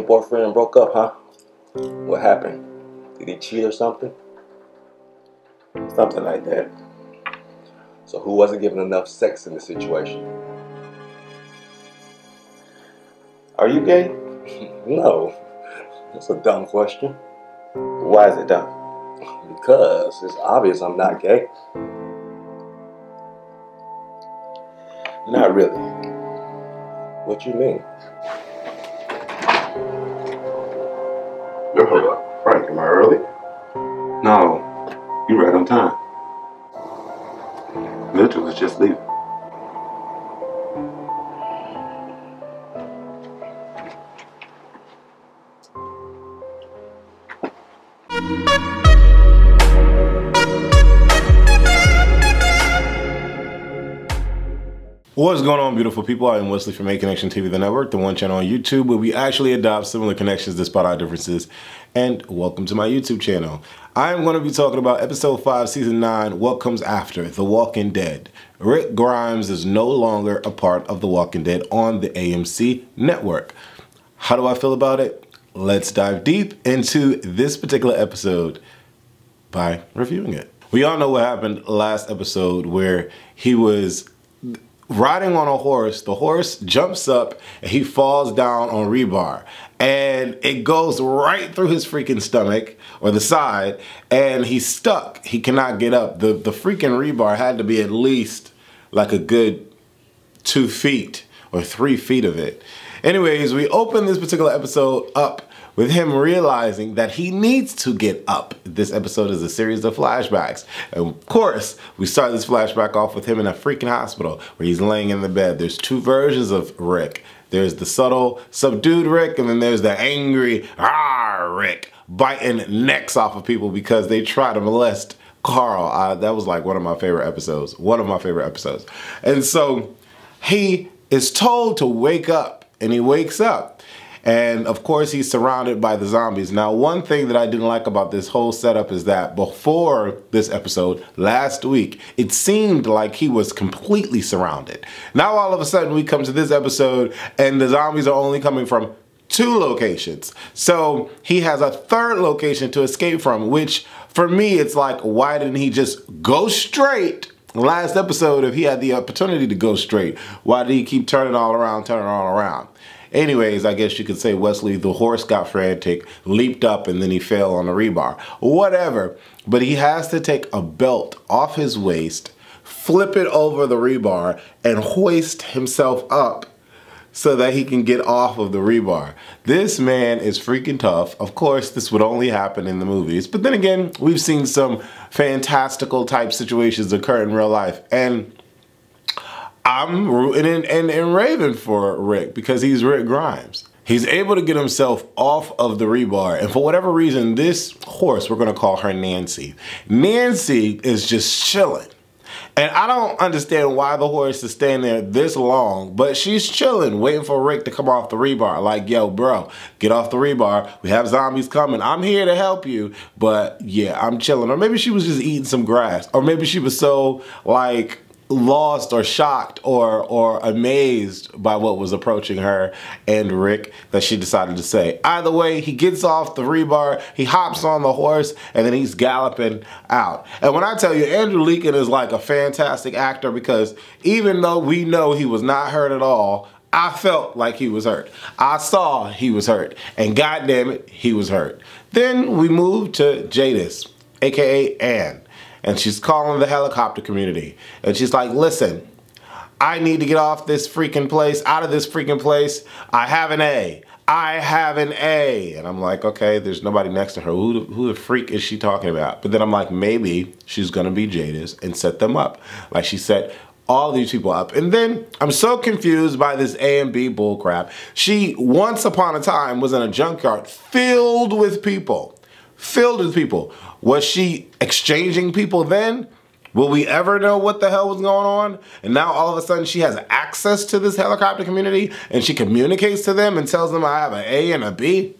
and boyfriend broke up, huh? What happened? Did he cheat or something? Something like that. So who wasn't given enough sex in the situation? Are you gay? No. That's a dumb question. Why is it dumb? Because it's obvious I'm not gay. Not really. What you mean? Hold up. Frank, am I early? No, you're right on time. Mitchell was just leaving. What's going on, beautiful people? I am Wesley from A Connection TV, the network, the one channel on YouTube where we actually adopt similar connections despite our differences. And welcome to my YouTube channel. I am going to be talking about episode 5, season 9, What Comes After, The Walking Dead. Rick Grimes is no longer a part of The Walking Dead on the AMC network. How do I feel about it? Let's dive deep into this particular episode by reviewing it. We all know what happened last episode where he was riding on a horse. The horse jumps up and he falls down on rebar and it goes right through his freaking stomach or the side and he's stuck. He cannot get up. The freaking rebar had to be at least like a good 2 feet or 3 feet of it. Anyways, we open this particular episode up with him realizing that he needs to get up. This episode is a series of flashbacks. And of course, we start this flashback off with him in a freaking hospital where he's laying in the bed. There's two versions of Rick. There's the subtle, subdued Rick, and then there's the angry, Rick, biting necks off of people because they try to molest Carl. That was like one of my favorite episodes. And so he is told to wake up, and he wakes up. And of course, he's surrounded by the zombies. Now, one thing that I didn't like about this whole setup is that before this episode, last week, it seemed like he was completely surrounded. Now, all of a sudden, we come to this episode and the zombies are only coming from 2 locations. So he has a 3rd location to escape from, which for me, it's like, why didn't he just go straight? Last episode, if he had the opportunity to go straight, why did he keep turning all around? Anyways, I guess you could say Wesley, the horse got frantic, leaped up, and then he fell on the rebar. Whatever. But he has to take a belt off his waist, flip it over the rebar, and hoist himself up so that he can get off of the rebar. This man is freaking tough. Of course, this would only happen in the movies. But then again, we've seen some fantastical type situations occur in real life. And I'm rooting and raving for Rick because he's Rick Grimes. He's able to get himself off of the rebar, and for whatever reason, this horse, we're gonna call her Nancy. Nancy is just chilling. And I don't understand why the horse is staying there this long, but she's chilling, waiting for Rick to come off the rebar. Like, yo, bro, get off the rebar. We have zombies coming. I'm here to help you, but yeah, I'm chilling. Or maybe she was just eating some grass. Or maybe she was so, like, lost or shocked or amazed by what was approaching her and Rick that she decided to say. Either way, he gets off the rebar, he hops on the horse, and then he's galloping out. And when I tell you, Andrew Lincoln is like a fantastic actor because even though we know he was not hurt at all, I felt like he was hurt. I saw he was hurt, and goddamn it, he was hurt. Then we move to Jadis, aka Ann. And she's calling the helicopter community. And she's like, listen, I need to get off this freaking place, out of this freaking place. I have an A. And I'm like, okay, there's nobody next to her. Who the freak is she talking about? But then I'm like, maybe she's gonna be Jadis and set them up. Like she set all these people up. And then I'm so confused by this A and B bullcrap. She, once upon a time, was in a junkyard filled with people. Was she exchanging people then? Will we ever know what the hell was going on? And now all of a sudden she has access to this helicopter community and she communicates to them and tells them I have an A and a B?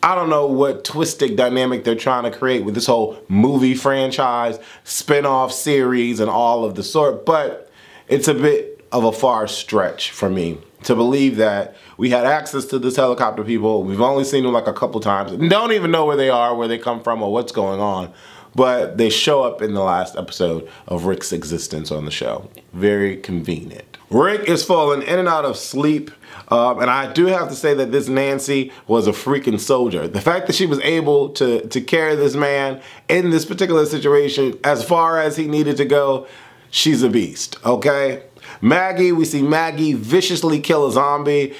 I don't know what twisted dynamic they're trying to create with this whole movie franchise, spin-off series, and all of the sort, but it's a bit of a far stretch for me to believe that we had access to this helicopter people. We've only seen them like a couple times and don't even know where they are, where they come from, or what's going on. But they show up in the last episode of Rick's existence on the show. Very convenient. Rick is falling in and out of sleep. And I do have to say that this Nancy was a freaking soldier. The fact that she was able to carry this man in this particular situation as far as he needed to go, she's a beast, okay? Maggie, we see Maggie viciously kill a zombie.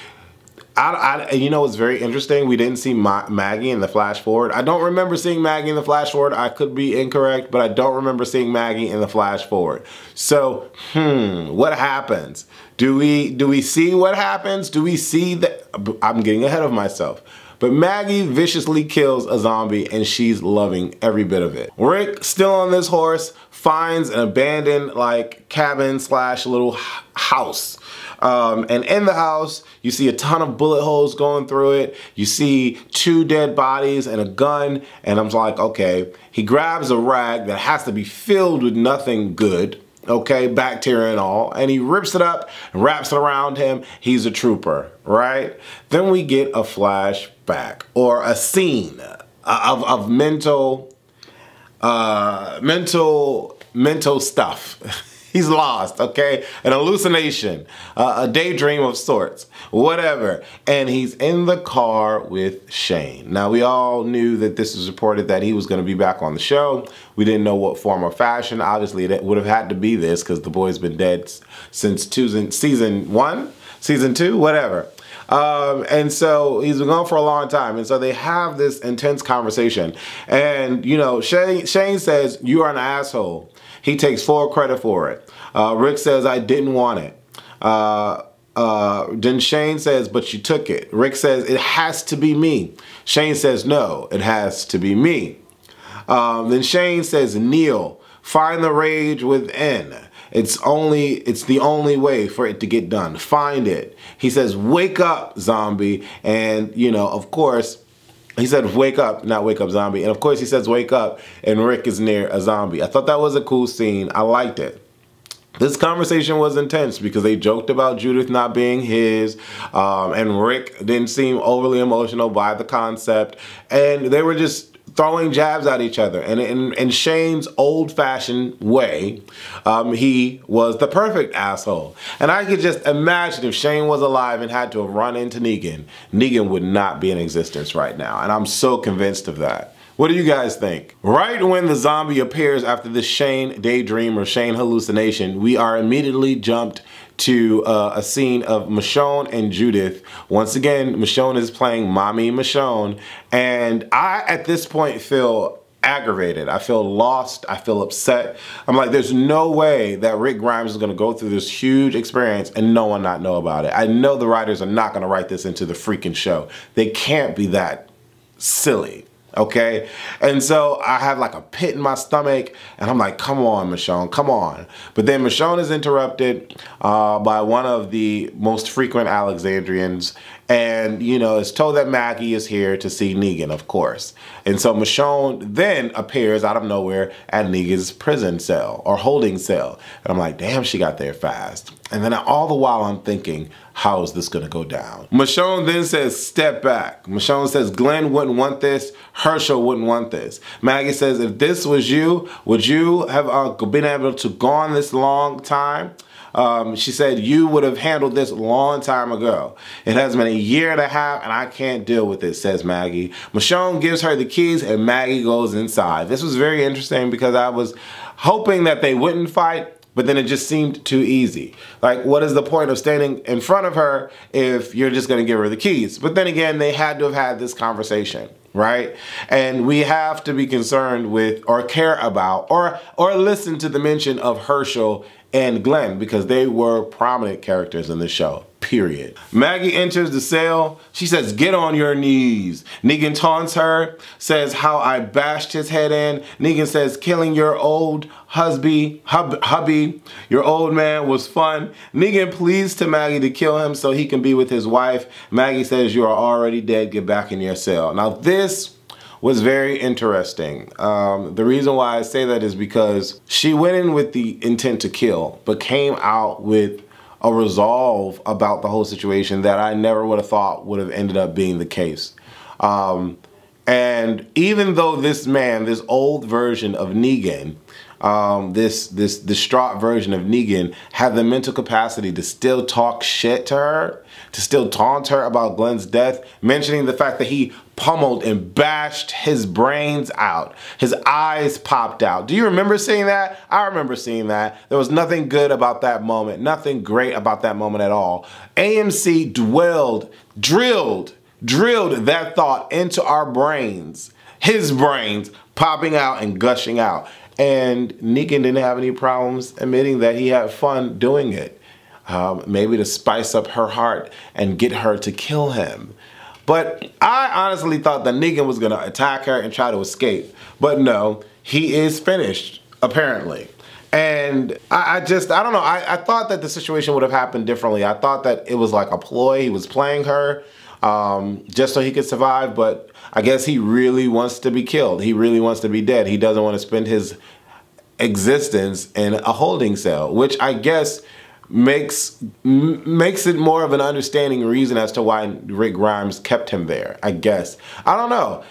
You know, it's very interesting. We didn't see Maggie in the flash forward. I don't remember seeing Maggie in the flash forward. I could be incorrect, but I don't remember seeing Maggie in the flash forward. So, what happens? Do we see what happens? Do we see that? I'm getting ahead of myself. But Maggie viciously kills a zombie and she's loving every bit of it. Rick, still on this horse, finds an abandoned like cabin slash little house. And in the house, you see a ton of bullet holes going through it. You see 2 dead bodies and a gun. And I'm like, okay, he grabs a rag that has to be filled with nothing good. Okay, bacteria and all, and he rips it up and wraps it around him. He's a trooper, right? Then we get a flashback or a scene of mental stuff. He's lost, okay? An hallucination, a daydream of sorts, whatever. And he's in the car with Shane. Now, we all knew that this was reported that he was going to be back on the show. We didn't know what form or fashion. Obviously, it would have had to be this because the boy's been dead since season 1, season 2, whatever. And so he's been gone for a long time. And so they have this intense conversation. And, you know, Shane says, "You are an asshole." He takes full credit for it. Rick says, "I didn't want it." Then Shane says, "But you took it." Rick says, "It has to be me." Shane says, "No, it has to be me." Then Shane says, "Kneel, find the rage within. It's the only way for it to get done. Find it." He says, "Wake up, zombie." And, you know, of course, he said, "Wake up," not "wake up, zombie." And of course he says, "Wake up," and Rick is near a zombie. I thought that was a cool scene. I liked it. This conversation was intense because they joked about Judith not being his, and Rick didn't seem overly emotional by the concept, and they were just throwing jabs at each other. And in Shane's old-fashioned way, he was the perfect asshole. And I could just imagine if Shane was alive and had to have run into Negan, Negan would not be in existence right now. And I'm so convinced of that. What do you guys think? Right when the zombie appears after this Shane daydream or Shane hallucination, we are immediately jumped to a scene of Michonne and Judith. Once again, Michonne is playing Mommy Michonne. And I, at this point, feel aggravated. I feel lost. I feel upset. I'm like, there's no way that Rick Grimes is going to go through this huge experience and no one not know about it. I know the writers are not going to write this into the freaking show. They can't be that silly. Okay, and so I have like a pit in my stomach and I'm like, come on, Michonne, come on. But then Michonne is interrupted by one of the most frequent Alexandrians, and, you know, it's told that Maggie is here to see Negan, of course. And so Michonne then appears out of nowhere at Negan's prison cell or holding cell. And I'm like, damn, she got there fast. And then all the while I'm thinking, how is this gonna go down? Michonne then says, "Step back." Michonne says, "Glenn wouldn't want this. Hershel wouldn't want this." Maggie says, "If this was you, would you have been able to go on this long time?" She said, "You would have handled this a long time ago. It has been a year and a half and I can't deal with it," says Maggie. Michonne gives her the keys and Maggie goes inside. This was very interesting because I was hoping that they wouldn't fight, but then it just seemed too easy. Like, what is the point of standing in front of her if you're just gonna give her the keys? But then again, they had to have had this conversation, right? And we have to be concerned with or care about or listen to the mention of Hershel and Glenn because they were prominent characters in the show, period. Maggie enters the cell. She says, "Get on your knees." Negan taunts her, says how I bashed his head in. Negan says, "Killing your old hubby, your old man was fun." Negan pleads to Maggie to kill him so he can be with his wife. Maggie says, "You are already dead. Get back in your cell." Now this was very interesting. The reason why I say that is because she went in with the intent to kill, but came out with a resolve about the whole situation that I never would have thought would have ended up being the case. And even though this man, this old version of Negan, this distraught version of Negan had the mental capacity to still talk shit to her, to still taunt her about Glenn's death, mentioning the fact that he pummeled and bashed his brains out. His eyes popped out. Do you remember seeing that? I remember seeing that. There was nothing good about that moment, nothing great about that moment at all. AMC drilled that thought into our brains, his brains popping out and gushing out. And Negan didn't have any problems admitting that he had fun doing it. Maybe to spice up her heart and get her to kill him. But I honestly thought that Negan was going to attack her and try to escape. But no, he is finished, apparently. And I don't know. I thought that the situation would have happened differently. I thought that it was like a ploy. He was playing her just so he could survive. But I guess he really wants to be killed. He really wants to be dead. He doesn't want to spend his existence in a holding cell, which I guess makes it more of an understanding reason as to why Rick Grimes kept him there, I guess. I don't know.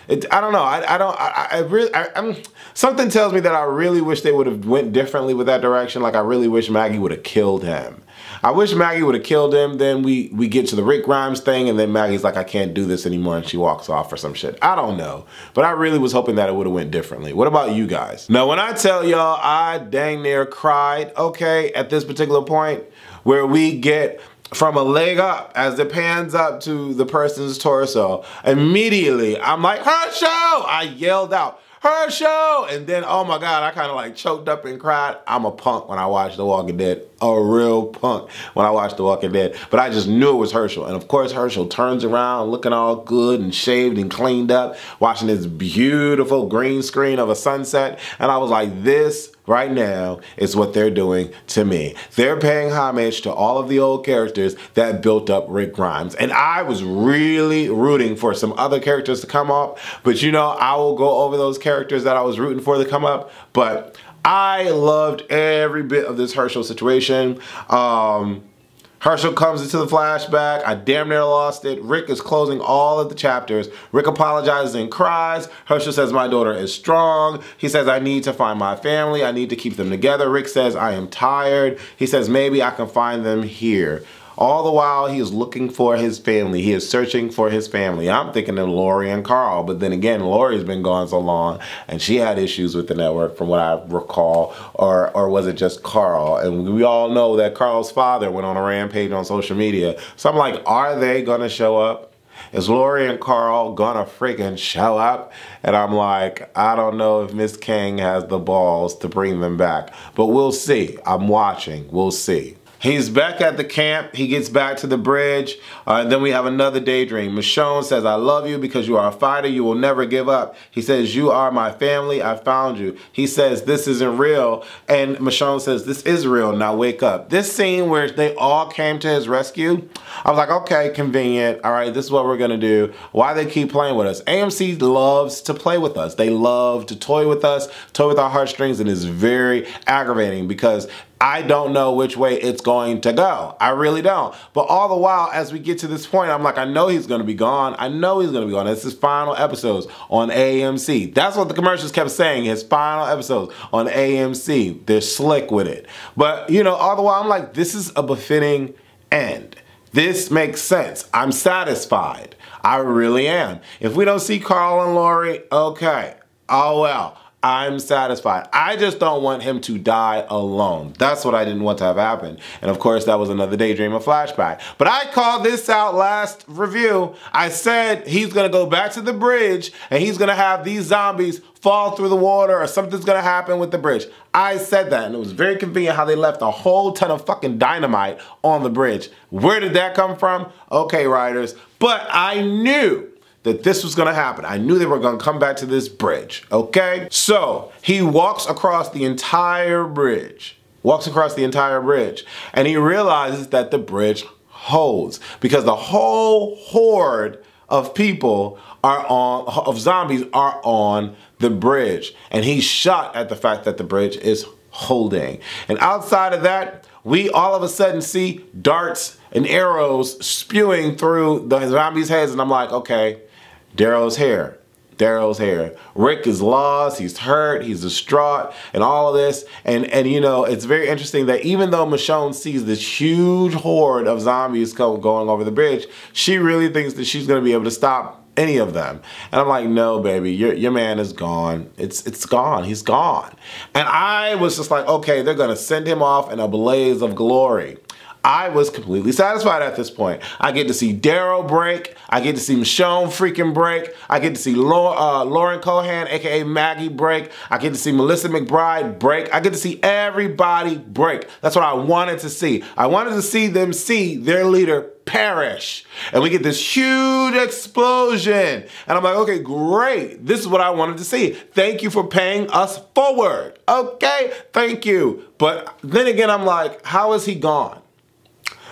Something tells me that I really wish they would have went differently with that direction. Like, I really wish Maggie would have killed him. I wish Maggie would have killed him, then we get to the Rick Grimes thing, and then Maggie's like, I can't do this anymore, and she walks off or some shit. I don't know. But I really was hoping that it would have went differently. What about you guys? Now, when I tell y'all I dang near cried, okay, at this particular point, where we get from a leg up as it pans up to the person's torso, immediately I'm like, Hershel! I yelled out, Hershel! And then, oh my God, I kind of like choked up and cried. I'm a punk when I watch The Walking Dead. A real punk when I watch The Walking Dead. But I just knew it was Hershel. And of course, Hershel turns around looking all good and shaved and cleaned up, watching this beautiful green screen of a sunset. And I was like, this right now is what they're doing to me. They're paying homage to all of the old characters that built up Rick Grimes. And I was really rooting for some other characters to come up. But you know, I will go over those characters that I was rooting for to come up. But I loved every bit of this Hershel situation. Hershel comes into the flashback. I damn near lost it. Rick is closing all of the chapters. Rick apologizes and cries. Hershel says, my daughter is strong. He says, I need to find my family. I need to keep them together. Rick says, I am tired. He says, maybe I can find them here. All the while, he is looking for his family. He is searching for his family. I'm thinking of Lori and Carl, but then again, Lori's been gone so long, and she had issues with the network from what I recall, or was it just Carl? And we all know that Carl's father went on a rampage on social media. So I'm like, are they gonna show up? Is Lori and Carl gonna freaking show up? And I'm like, I don't know if Miss King has the balls to bring them back, but we'll see. I'm watching, we'll see. He's back at the camp. He gets back to the bridge. And then we have another daydream. Michonne says, I love you because you are a fighter. You will never give up. He says, you are my family. I found you. He says, this isn't real. And Michonne says, this is real. Now wake up. This scene where they all came to his rescue, I was like, okay, convenient. All right, this is what we're going to do. Why they keep playing with us? AMC loves to play with us. They love to toy with us, toy with our heartstrings, and it's very aggravating because I don't know which way it's going to go. I really don't. But all the while, as we get to this point, I'm like, I know he's going to be gone. I know he's going to be gone. It's his final episodes on AMC. That's what the commercials kept saying, his final episodes on AMC. They're slick with it. But, you know, all the while, I'm like, this is a befitting end. This makes sense. I'm satisfied. I really am. If we don't see Carl and Lori, okay. Oh, well. I'm satisfied. I just don't want him to die alone. That's what I didn't want to have happen. And of course, that was another daydream of flashback. But I called this out last review. I said he's going to go back to the bridge and he's going to have these zombies fall through the water or something's going to happen with the bridge. I said that, and it was very convenient how they left a whole ton of fucking dynamite on the bridge. Where did that come from? Okay, writers. But I knew that this was gonna happen. I knew they were gonna come back to this bridge, okay? So he walks across the entire bridge, and he realizes that the bridge holds because the whole horde of people of zombies are on the bridge. And he's shocked at the fact that the bridge is holding. And outside of that, we all of a sudden see darts and arrows spewing through the zombies' heads, and I'm like, okay, Daryl's here. Daryl's here. Rick is lost, he's hurt, he's distraught, and all of this. And you know, it's very interesting that even though Michonne sees this huge horde of zombies going over the bridge, she really thinks that she's gonna be able to stop any of them. And I'm like, no, baby, your man is gone. It's gone, he's gone. And I was just like, okay, they're gonna send him off in a blaze of glory. I was completely satisfied at this point. I get to see Daryl break. I get to see Michonne freaking break. I get to see Lauren Cohan, aka Maggie, break. I get to see Melissa McBride break. I get to see everybody break. That's what I wanted to see. I wanted to see them see their leader perish. And we get this huge explosion. And I'm like, okay, great. This is what I wanted to see. Thank you for paying us forward. Okay, thank you. But then again, I'm like, how is he gone?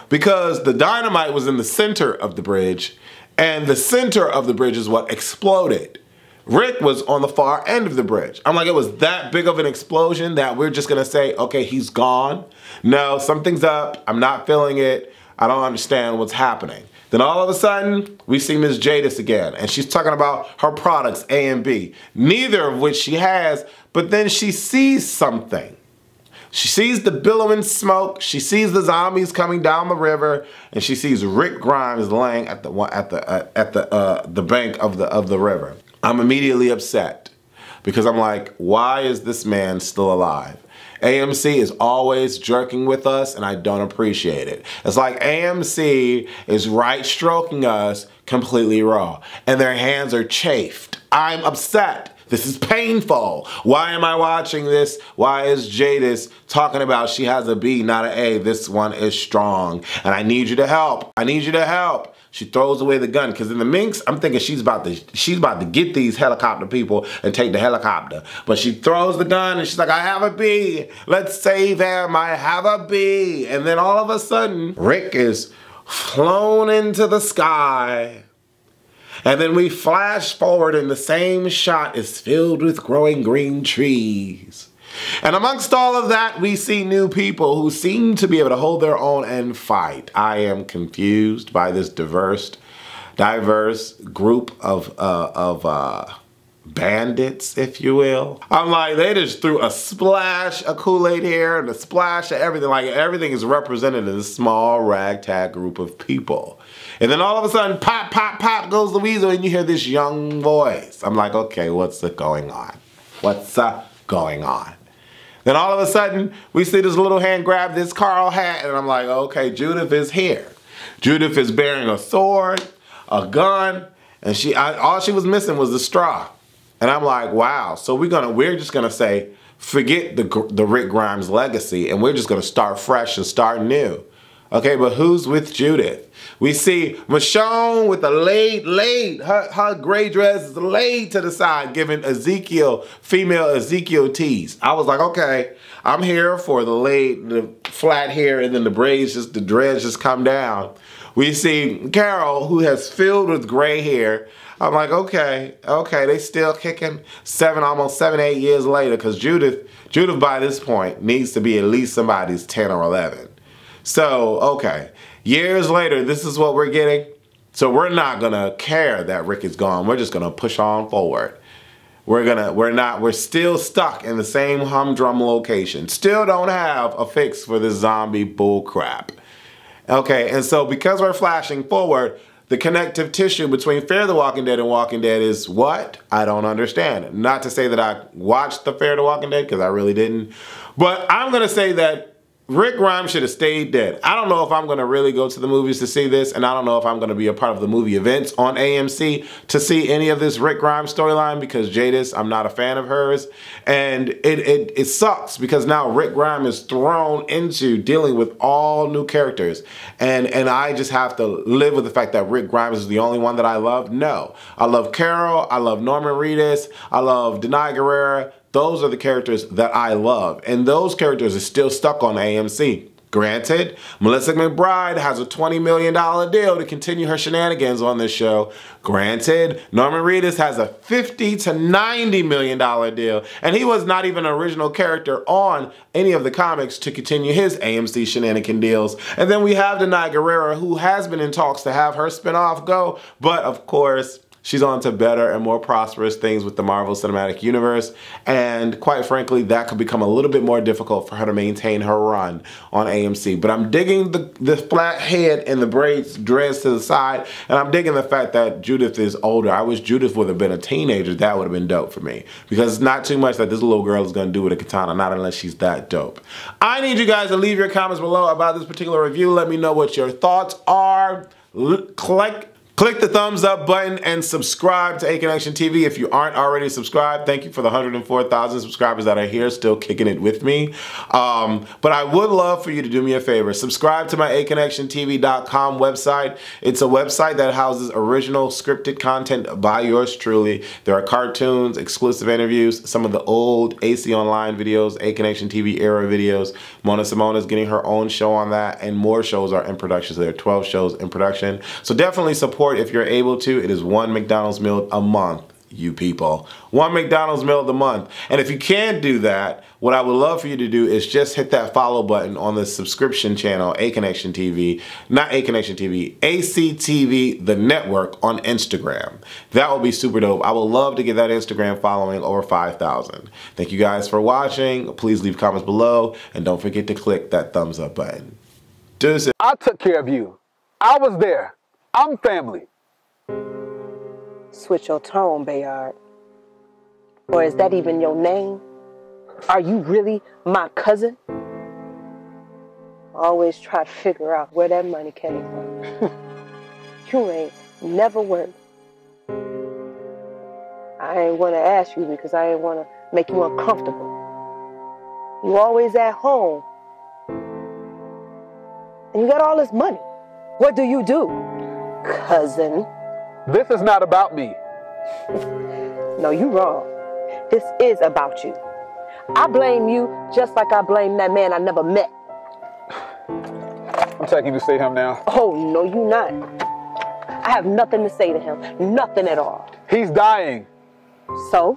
Because the dynamite was in the center of the bridge, and the center of the bridge is what exploded. Rick was on the far end of the bridge. I'm like, it was that big of an explosion that we're just gonna say, okay, he's gone. No, something's up. I'm not feeling it. I don't understand what's happening. Then all of a sudden, we see Ms. Jadis again, and she's talking about her products, A and B, neither of which she has, but then she sees something. She sees the billowing smoke, she sees the zombies coming down the river, and she sees Rick Grimes laying at the bank of the river. I'm immediately upset because I'm like, why is this man still alive? AMC is always jerking with us, and I don't appreciate it. It's like AMC is right stroking us completely raw, and their hands are chafed. I'm upset. This is painful. Why am I watching this? Why is Jadis talking about she has a B, not an A? This one is strong, and I need you to help. I need you to help. She throws away the gun, because in the minx, I'm thinking she's about to get these helicopter people and take the helicopter. But she throws the gun, and she's like, I have a B. Let's save him. I have a B. And then all of a sudden, Rick is flown into the sky. And then we flash forward, and the same shot is filled with growing green trees. And amongst all of that, we see new people who seem to be able to hold their own and fight. I am confused by this diverse group of bandits, if you will. I'm like, they just threw a splash of Kool-Aid here and a splash of everything. Like, everything is represented in this small ragtag group of people. And then all of a sudden, pop, pop, pop goes the weasel, and you hear this young voice. I'm like, okay, what's going on? What's going on? Then all of a sudden, we see this little hand grab this Carl hat, and I'm like, okay, Judith is here. Judith is bearing a sword, a gun, and all she was missing was the straw. And I'm like, wow. So we're just gonna say, forget the Rick Grimes legacy, and we're just gonna start fresh and start new. Okay, but who's with Judith? We see Michonne with her gray dress is laid to the side, giving female Ezekiel tease. I was like, okay, I'm here for the flat hair, and then the dreads just come down. We see Carol, who has filled with gray hair. I'm like, okay, they still kicking almost 7, 8 years later, because Judith by this point needs to be at least somebody's 10 or 11. So, okay, years later, this is what we're getting. So we're not gonna care that Rick is gone. We're just gonna push on forward. We're still stuck in the same humdrum location. Still don't have a fix for this zombie bull crap. Okay, and so because we're flashing forward, the connective tissue between Fear the Walking Dead and Walking Dead is what? I don't understand. Not to say that I watched the Fear the Walking Dead, because I really didn't. But I'm gonna say that Rick Grimes should have stayed dead. I don't know if I'm going to really go to the movies to see this, and I don't know if I'm going to be a part of the movie events on AMC to see any of this Rick Grimes storyline, because Jadis, I'm not a fan of hers. And it sucks, because now Rick Grimes is thrown into dealing with all new characters. And I just have to live with the fact that Rick Grimes is the only one that I love. No. I love Carol. I love Norman Reedus. I love Denai Guerrera. Those are the characters that I love. And those characters are still stuck on AMC. Granted, Melissa McBride has a $20 million deal to continue her shenanigans on this show. Granted, Norman Reedus has a $50 to $90 million deal, and he was not even an original character on any of the comics to continue his AMC shenanigan deals. And then we have Denai Guerrero, who has been in talks to have her spinoff go, but of course, she's on to better and more prosperous things with the Marvel Cinematic Universe, and quite frankly, that could become a little bit more difficult for her to maintain her run on AMC. But I'm digging the flat head and the braids, dreads to the side, and I'm digging the fact that Judith is older. I wish Judith would have been a teenager. That would have been dope for me, because it's not too much that this little girl is going to do with a katana, not unless she's that dope. I need you guys to leave your comments below about this particular review. Let me know what your thoughts are. Click the thumbs up button and subscribe to A Connection TV if you aren't already subscribed. Thank you for the 104,000 subscribers that are here still kicking it with me. But I would love for you to do me a favor. Subscribe to my aconnectiontv.com website. It's a website that houses original scripted content by yours truly. There are cartoons, exclusive interviews, some of the old AC Online videos, A Connection TV era videos. Mona Simone is getting her own show on that, and more shows are in production. So there are 12 shows in production. So definitely support if you're able to. It is one McDonald's meal a month, you people. One McDonald's meal a month. And if you can't do that, what I would love for you to do is just hit that follow button on the subscription channel, A Connection TV, not A Connection TV, ACTV, the network on Instagram. That would be super dope. I would love to get that Instagram following over 5,000. Thank you guys for watching. Please leave comments below, and don't forget to click that thumbs up button. Deuces. I took care of you. I was there. I'm family. Switch your tone, Bayard. Or is that even your name? Are you really my cousin? Always try to figure out where that money came from. You ain't never worked. I ain't want to ask you because I ain't want to make you uncomfortable. You always at home. And you got all this money. What do you do? Cousin. This is not about me. No, you wrong. This is about you. I blame you just like I blame that man I never met. I'm taking you to see him now. Oh, no, you not. I have nothing to say to him. Nothing at all. He's dying. So?